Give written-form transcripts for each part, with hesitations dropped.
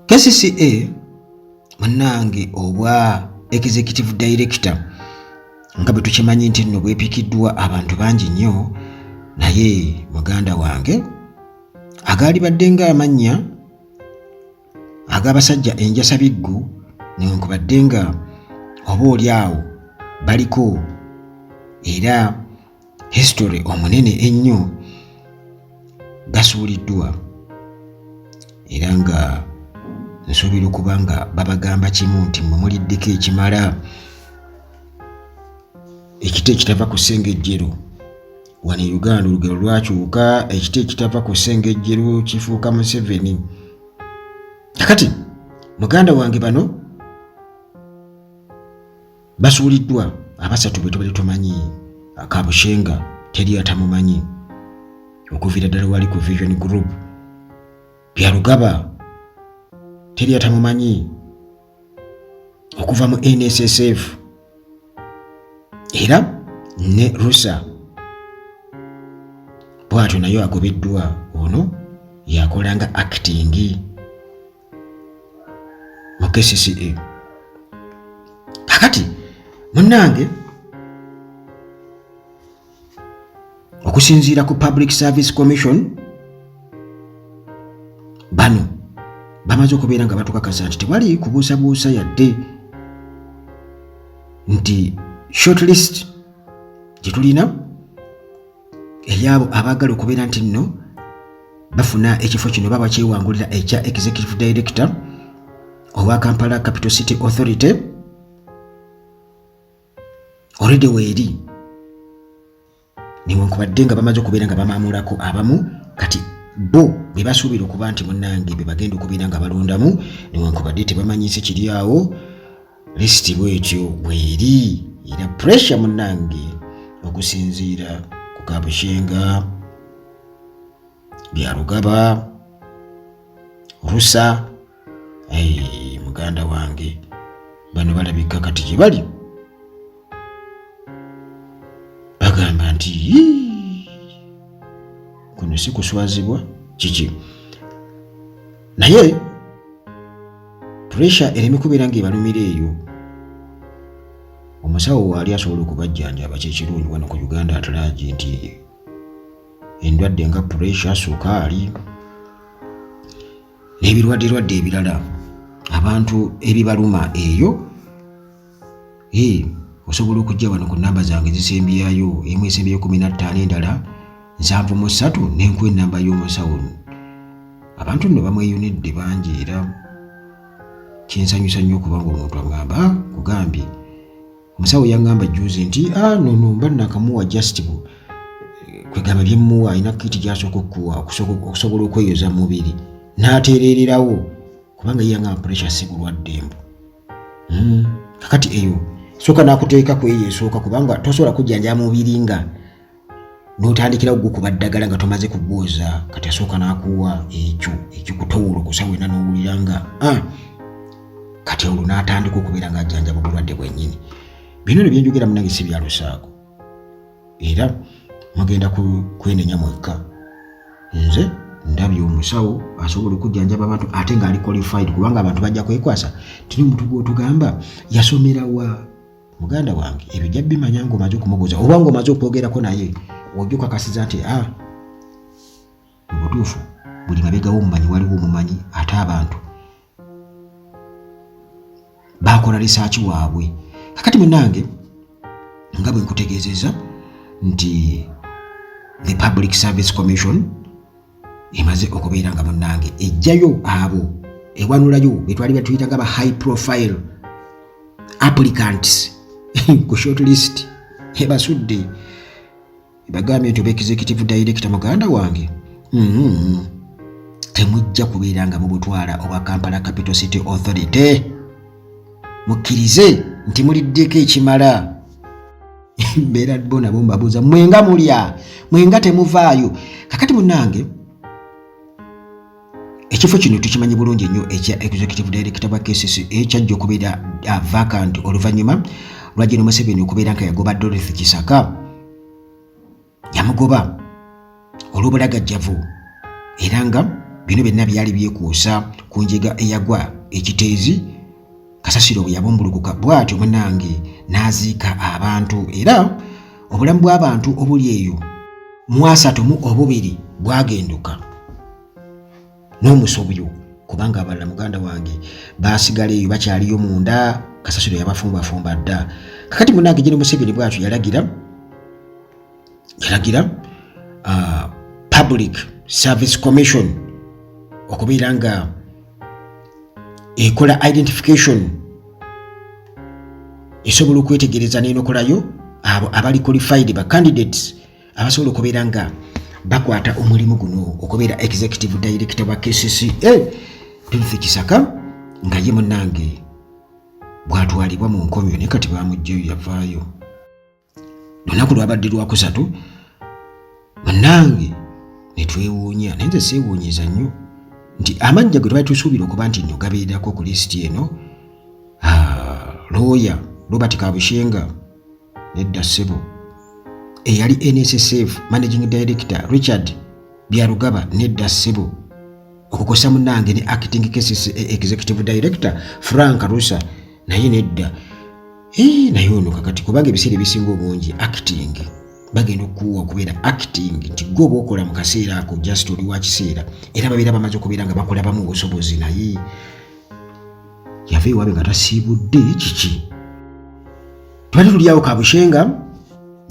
KCCA munnange obwa executive director nga bwe tukimanyi nti nno bwepikiddwa abantu bangi nnyo, naye muganda wange agaali badde nga amannya ag'abasajja enjasabiggu newankubadde nga oba oli awo baliko era history omunene ennyo gasuuliddwa, era nga nsuubira okuba nga babagamba kimu nti mwe muliddeko ekimala ekiti ekitava ku ssengejjero. Wano e Uganda olugero lwakyuka, ekiti ekitava ku ssengejjero kifuuka Museveni. Kakati muganda wange bano basuuliddwa abasatu bwe tubali tumanyi. Kabushenga teri atamumanyi okuviira ddala wali ku Vision Group, Byalugaba teri atamumanyi okuva mu NSSF, era ne Rusa bwatyo nayo agobeddwa. Ono yakolanga acting mu KCCA. Kakati munnange okusinziira ku Public Service Commission bano bamaze okubeera nga batukakasa nti tewali kubuusabuusa yadde nti shortlist gye tulina eyabo abaagala okubeera nti nno bafuna ekifo kino baba kyewangulira ekya executive director owa Kampala Capital City Authority already weeri, newankubadde nga bamaze okubeera nga bamaamulako abamu, kati bo be basuubira okuba nti munnange be bagenda okubeera nga balondamu, newankubadde tebamanyise kiri awo, lisiti bwetyo bweri. Era pressure munnange okusinziira ku Kabushenga, Byalugaba, Rusa, muganda wange bano balabika kati gye bali bagamba nti kuno si kuswazibwa kiki, naye pressure ereme kubeera ng'ebalumira eyo. Omusawo waali asobola okubajjanjaba kyekirungi wano ku Uganda atalagi nti endwadde nga pressure, sukaali n'ebirwadde ebirala abantu ebibaluma eyo, osobola okujja wano ku namba zange zisembyayo, emu esembyeyo 15 endala 73 nenku enamba y'omusawo. Abantu nno bamweyunidde bangi era kinsanyusa nnyo okubanga omuntu agamba kugambye. Omusawo yangamba juzi nti nono mba nakamuwa just kwegamba byemuwa alina kiti gyasooka okuwa okusobola okweyoza mubiri n'atereererawo kubanga yangamba pressure si bulwadde mbu. Kakati eyo soka nakuteeka kweyo esooka kubanga tosobola kujjanjaba mubiri nga n'otandikira okukuba ddagala nga tomaze kugwoza, kati asooka n'akuwa ekyo ekikutowula okusawo ena n'owulira nga kati olwo n'atandika okubeera nga ajjanjaba obulwadde bwennyini. Bino ne byenjogera munnange si bya lusaako, era mugenda kwenenya mwekka. Nze ndabye omusawo asobola okujjanjaba abantu ate ng'ali qualified, kubanga abantu bajja kwekwasa tini omuntu gw'otugamba yasomera wa. Muganda wange ebyo jja bimanya ng'omaze okumubuuza oba ng'omaze okwogerako naye ojja okakasiza nti mu butuufu buli mabega w'omumanyi waliwo omumanyi, ate abantu bakola risaaki waabwe. Kakati munnange nga bwe nkutegeezezza nti the Public Service Commission emaze okubeera nga munnange ejjayo abo ewanulayo betwali batuyita nga ba high profile applicants ku shortlist ebasudde bagambye nti executive director muganda wange temujja kubeera nga mubutwala obwa Kampala Capital City Authority. Mukkirize nti muliddeko ekimala. Mbeera bo nabo mbabuuza mwenga mulya mwenga temuvaayo. Kakati munnange ekifo kino tukimanyi bulungi nnyo ekya executive director ba KCCA kyajja okubeera vacant oluvannyuma lwa General Museveni okubeera nga yagoba Dorothy Kisaka, yamugoba olw'obulagajjavu era nga bino byonna byali byekuusa ku njega eyagwa ekiteezi. Kasasiro bwe yabumbulukuka bw'atyo munnange n'aziika abantu, era obulamu bw'abantu obuli eyo mu 32 bwagenduka n'omusobyo, kubanga abalala muganda wange baasigala eyo bakyaliyo munda. Kasasiro yabafumbafumba dda. Kakati munnange General Museveni bw'atyo yalagira Public Service Commission okubeera nga ekola identification esobola okwetegereza n'enokolayo abo abali qualified ba candidates abasobola okubeera nga bakwata omulimu guno okubeera executive director wa KCCA. Timothy Kisaka nga ye munnange bwatwalibwa mu nkomyo ne kati bamugjeyo yavaayo. Lunaku lwabadde lwakusatu munnange ne twewuunya, naye nze seewuunyiza nnyo nti amannya ge twali tusuubira okuba nti nno gabeerako ku lisiti eno. Lawyer Robert Kabushenga nedda ssebo, eyali NSSF Managing Director Richard Byarugaba nedda ssebo, okukosa munnange ne Acting KCCA Executive Director Frank Rusa naye nedda. Naye ono kakati kubanga ebiseera ebisinga obungi acting bagenda okuwa okubeera acting nti gwe oba okola mu kaseera ako just oli wa kiseera, era babeera bamaze okubeera nga bakulabamu obusobozi. Naye yava ewaabwe nga tasiibudde kiki. Twali tuliawo Kabushenga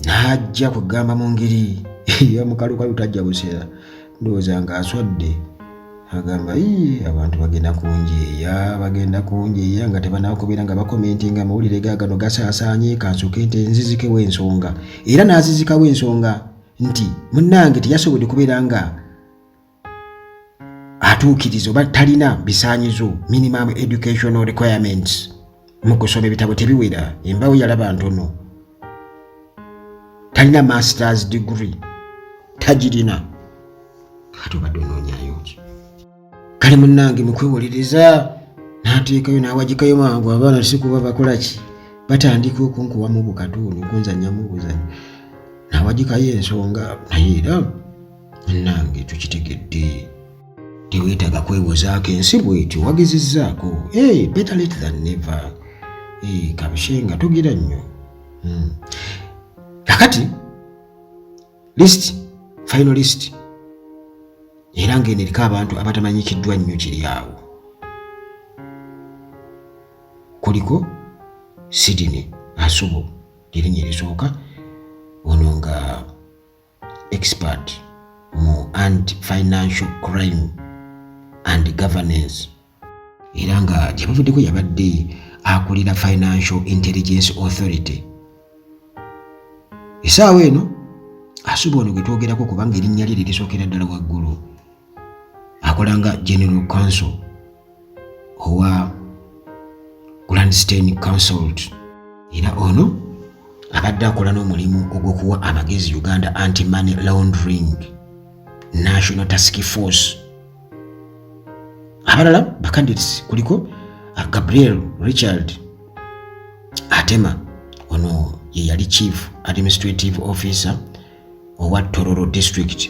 n'ajja kugamba mu ngeri yamukalukalu tajja buseera, ndowooza nga aswadde, agamba abantu bagenda kunjeeya nga tebanaba kubeera nga bakomentinga amawulire gano gasaasaanye, kansooke nti nzizikewo ensonga. Era n'azizikawo ensonga nti munnange teyasobodde kubeera nga atuukiriza oba talina bisaanyizo minimum educational requirements mu kusoma ebitabo tebiwera. Embawo yalaba ntono, talina masters degree, tagirina. Kati obadde onoonyayo ki? Kale munnange mukwewolereza n'ateekayo n'awagikayo mangu abaana tisikuba bakola ki, batandika okunkuwamu bukatuuni kunzannyamu obuzannyo, n'awagikayo ensonga. Naye era munnange tukitegedde, teweetaaga kwewozaako, ensi bwetyo wagezezzaako. Better late than never. Kabushenga tugira nnyo. Kakati list, final list, era ng'eno eriko abantu abatamanyikiddwa nnyo kiri awo. Kuliko Sydney Asubo lyerinnya erisooka, ono nga expert mu anti-financial crime and governance, era nga gyabavuddeko yabadde akulira Financial Intelligence Authority. Essaawa eno Asubo ono gwe twogerako kubanga erinnya lye lirisookera ddala waggulu, akolanga General Counsel owa Grandstein Consult, era ono abadde akola n'omulimu ogw'okuwa amagezi Uganda Anti-Money Laundering National Task Force. Abalala bacandidates kuliko Gabriel Richard Atema, ono ye yali Chief Administrative Officer owa Tororo District,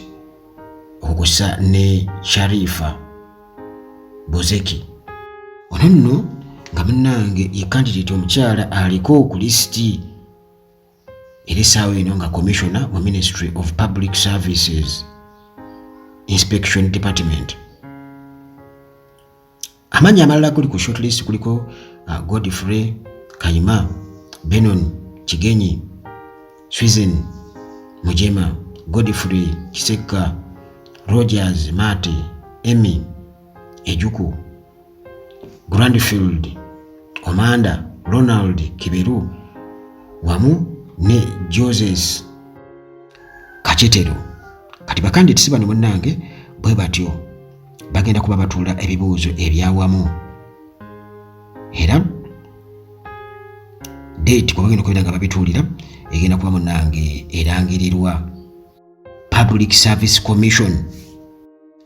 okukosa ne Sharifa Bozeki. Ono nno nga munnange ye candidate omukyala aliko ku lisiti eri essaawa eno nga Commissioner mu Ministry of Public Services Inspection Department. Amannya amalala kuli ku shortlist kuliko Godfrey Kayima, Benon Kigenyi, Swizen Mujema, Godfrey Kiseka, Rogers Mate, Emmy Ejuku, Grandfield Omanda, Ronald Kiberu wamu ne Joses Kachetero. Kati bacandidates bano munnange bwe batyo bagenda kuba batuula ebibuuzo ebyawamu, era date kwa bagenda kubeera nga babituulira egenda kuba munnange erangirirwa Public Service Commission.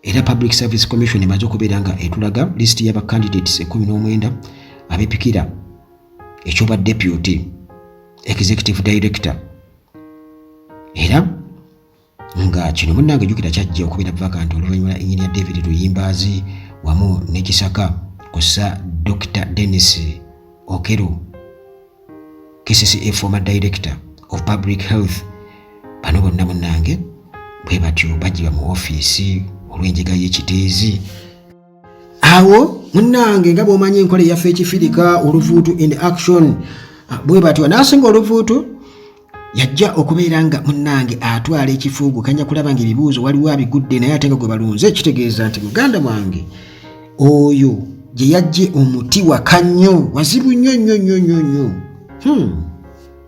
Era Public Service Commission emaze okubeera nga etulaga list y'aba candidates 19 abepikira ekyoba Deputy Executive Director, era nga kino munnange jjukira kyajja okubira vacant oluvannyuma Engineer David Luyimbaazi wamu ne Kisaka kussa Dr. Dennis Okero KCCA former Director of Public Health. Bano bonna munnange bwe batyo bagiba mu ofiisi olw'enjega y'ekiteezi. Awo munnange nga bw'omanyi enkola yaffe ekifirika Oluvuutu in action bwe batyo n'asinga Oluvuutu yajja okubeera nga munnange atwala ekifuugu kanya kulaba nga ebibuuzo waliwo abigudde naye ate nga gwe balunze kitegeeza nti muganda wange oyo gye yajje omuti wakannyo wazibu nnyo nnyo nnyo nnyo nnyo.